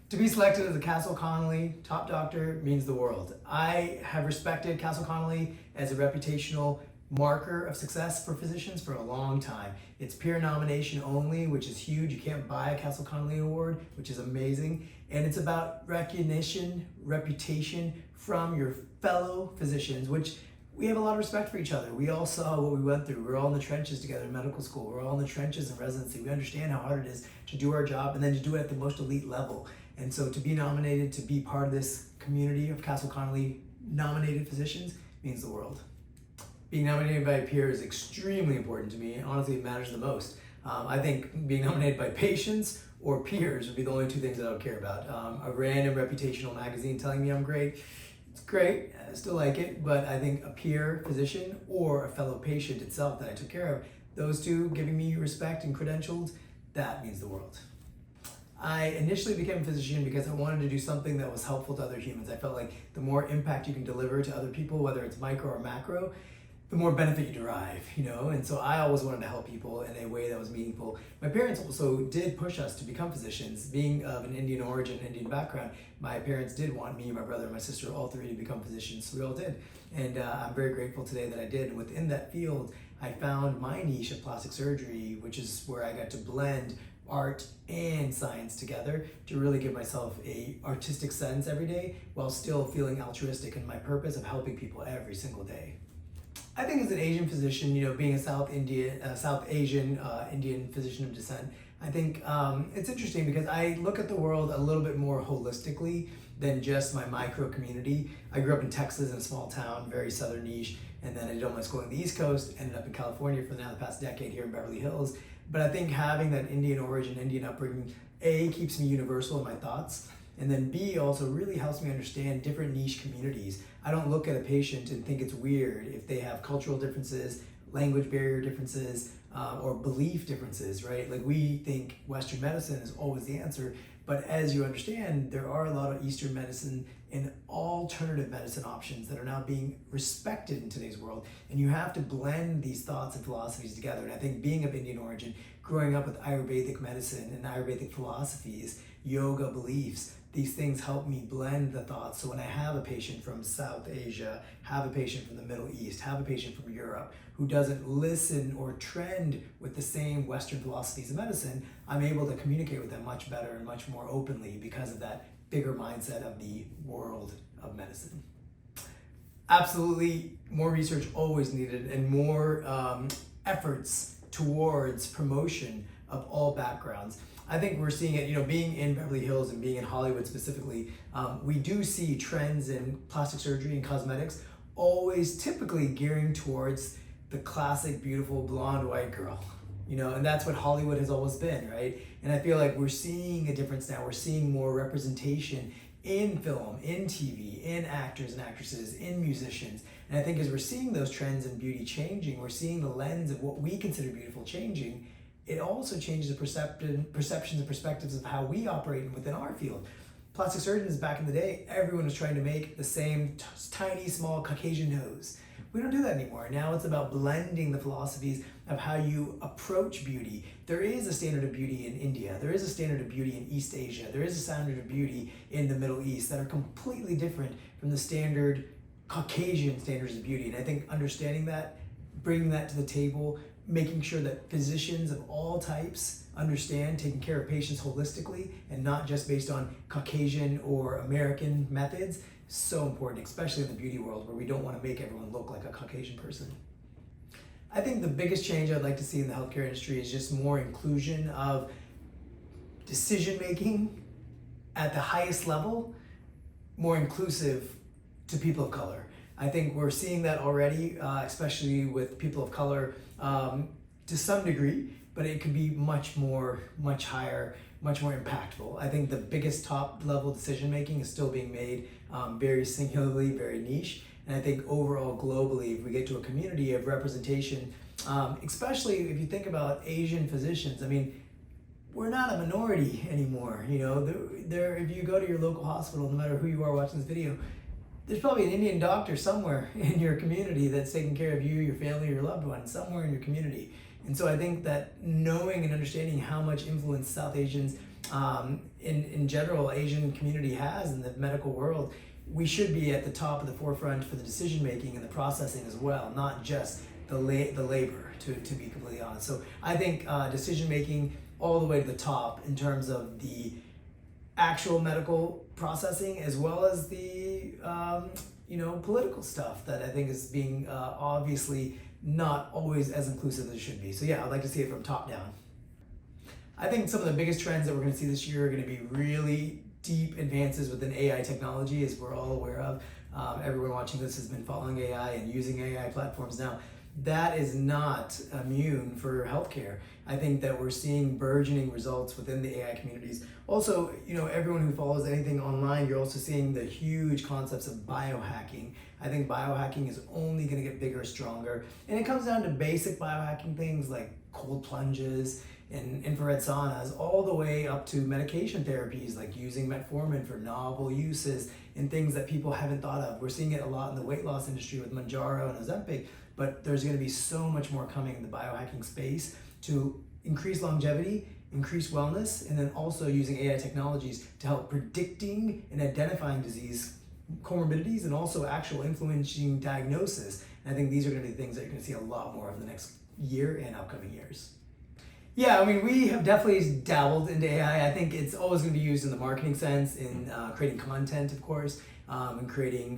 To be selected as a Castle Connolly Top Doctor means the world. I have respected Castle Connolly as a reputational marker of success for physicians for a long time. It's peer nomination only, which is huge. You can't buy a Castle Connolly Award, which is amazing. And it's about recognition, reputation from your fellow physicians, which we have a lot of respect for each other. We all saw what we went through. We're all in the trenches together in medical school. We're all in the trenches in residency. We understand how hard it is to do our job and then to do it at the most elite level. And so to be nominated, to be part of this community of Castle Connolly nominated physicians means the world. Being nominated by a peer is extremely important to me, and honestly it matters the most. I think being nominated by patients or peers would be the only two things that I would care about. A random reputational magazine telling me I'm great, it's great, I still like it, but I think a peer physician or a fellow patient itself that I took care of, those two giving me respect and credentials, that means the world. I initially became a physician because I wanted to do something that was helpful to other humans. I felt like the more impact you can deliver to other people, whether it's micro or macro, the more benefit you derive, and so I always wanted to help people in a way that was meaningful. My parents also did push us to become physicians. Being of an Indian origin, Indian background, my parents did want me, my brother, and my sister, all three to become physicians, so we all did. And I'm very grateful today that I did. And within that field, I found my niche of plastic surgery, which is where I got to blend art and science together to really give myself a artistic sense every day while still feeling altruistic in my purpose of helping people every single day. I think as an Asian physician, being a South Asian Indian physician of descent, I think it's interesting because I look at the world a little bit more holistically than just my micro community. I grew up in Texas in a small town, very southern niche, and then I did all my schooling on the East Coast, ended up in California for now the past decade here in Beverly Hills. But I think having that Indian origin, Indian upbringing, A, keeps me universal in my thoughts, and then B, also really helps me understand different niche communities. I don't look at a patient and think it's weird if they have cultural differences, language barrier differences, or belief differences, right? Like we think Western medicine is always the answer, but as you understand, there are a lot of Eastern medicine and alternative medicine options that are now being respected in today's world. And you have to blend these thoughts and philosophies together. And I think being of Indian origin, growing up with Ayurvedic medicine and Ayurvedic philosophies, yoga beliefs, these things help me blend the thoughts. So when I have a patient from South Asia, have a patient from the Middle East, have a patient from Europe who doesn't listen or trend with the same Western philosophies of medicine, I'm able to communicate with them much better and much more openly because of that bigger mindset of the world of medicine. Absolutely, more research always needed and more efforts towards promotion of all backgrounds. I think we're seeing it, being in Beverly Hills and being in Hollywood specifically, we do see trends in plastic surgery and cosmetics always typically gearing towards the classic, beautiful, blonde, white girl, and that's what Hollywood has always been, right? And I feel like we're seeing a difference now. We're seeing more representation in film, in TV, in actors and actresses, in musicians. And I think as we're seeing those trends in beauty changing, we're seeing the lens of what we consider beautiful changing. It also changes the perceptions and perspectives of how we operate within our field. Plastic surgeons back in the day, everyone was trying to make the same tiny, small Caucasian nose. We don't do that anymore. Now it's about blending the philosophies of how you approach beauty. There is a standard of beauty in India. There is a standard of beauty in East Asia. There is a standard of beauty in the Middle East that are completely different from the standard Caucasian standards of beauty. And I think understanding that, bringing that to the table, making sure that physicians of all types understand taking care of patients holistically and not just based on Caucasian or American methods, so important, especially in the beauty world where we don't want to make everyone look like a Caucasian person. I think the biggest change I'd like to see in the healthcare industry is just more inclusion of decision-making at the highest level, more inclusive to people of color. I think we're seeing that already, especially with people of color to some degree, but it could be much higher, much more impactful. I think the biggest top level decision making is still being made very singularly, very niche. And I think overall globally, if we get to a community of representation, especially if you think about Asian physicians, we're not a minority anymore. If you go to your local hospital, no matter who you are watching this video, there's probably an Indian doctor somewhere in your community that's taking care of you, your family, your loved ones, somewhere in your community. And so I think that knowing and understanding how much influence South Asians in general Asian community has in the medical world, we should be at the top of the forefront for the decision making and the processing as well, not just the labor, to be completely honest. So I think decision making all the way to the top in terms of the actual medical processing as well as the political stuff that I think is being obviously not always as inclusive as it should be. So yeah, I'd like to see it from top down. I think some of the biggest trends that we're going to see this year are going to be really deep advances within AI technology, as we're all aware of. Everyone watching this has been following AI and using AI platforms now. That is not immune for healthcare. I think that we're seeing burgeoning results within the AI communities. Also, everyone who follows anything online, you're also seeing the huge concepts of biohacking. I think biohacking is only going to get bigger, stronger. And it comes down to basic biohacking things like cold plunges and infrared saunas, all the way up to medication therapies like using metformin for novel uses and things that people haven't thought of. We're seeing it a lot in the weight loss industry with Mounjaro and Ozempic, but there's going to be so much more coming in the biohacking space to increase longevity, increase wellness, and then also using AI technologies to help predicting and identifying disease comorbidities and also actual influencing diagnosis. And I think these are going to be the things that you're going to see a lot more of in the next year and upcoming years. Yeah, I mean, we have definitely dabbled into AI. I think it's always going to be used in the marketing sense, in creating content, of course, and creating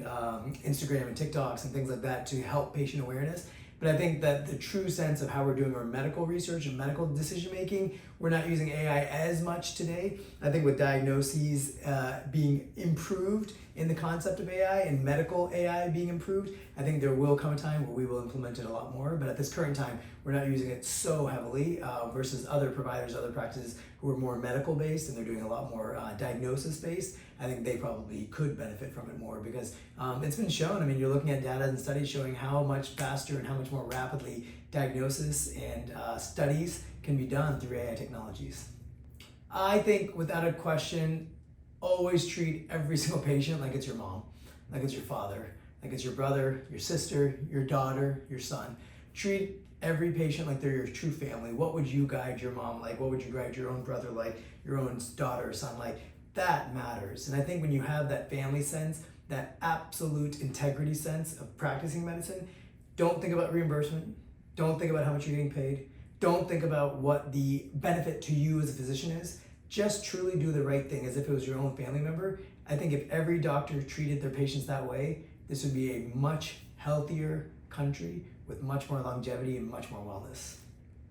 Instagram and TikToks and things like that to help patient awareness. But I think that the true sense of how we're doing our medical research and medical decision making, we're not using AI as much today. I think with diagnoses being improved in the concept of AI and medical AI being improved, I think there will come a time where we will implement it a lot more. But at this current time, we're not using it so heavily versus other providers, other practices who are more medical based and they're doing a lot more diagnosis based. I think they probably could benefit from it more because it's been shown. I mean, you're looking at data and studies showing how much faster and how much more rapidly diagnosis and studies can be done through AI technologies. I think without a question, always treat every single patient like it's your mom, like it's your father, like it's your brother, your sister, your daughter, your son. Treat every patient like they're your true family. What would you guide your mom like? What would you guide your own brother like, your own daughter or son like? That matters. And I think when you have that family sense, that absolute integrity sense of practicing medicine, don't think about reimbursement. Don't think about how much you're getting paid. Don't think about what the benefit to you as a physician is. Just truly do the right thing as if it was your own family member. I think if every doctor treated their patients that way, this would be a much healthier country with much more longevity and much more wellness.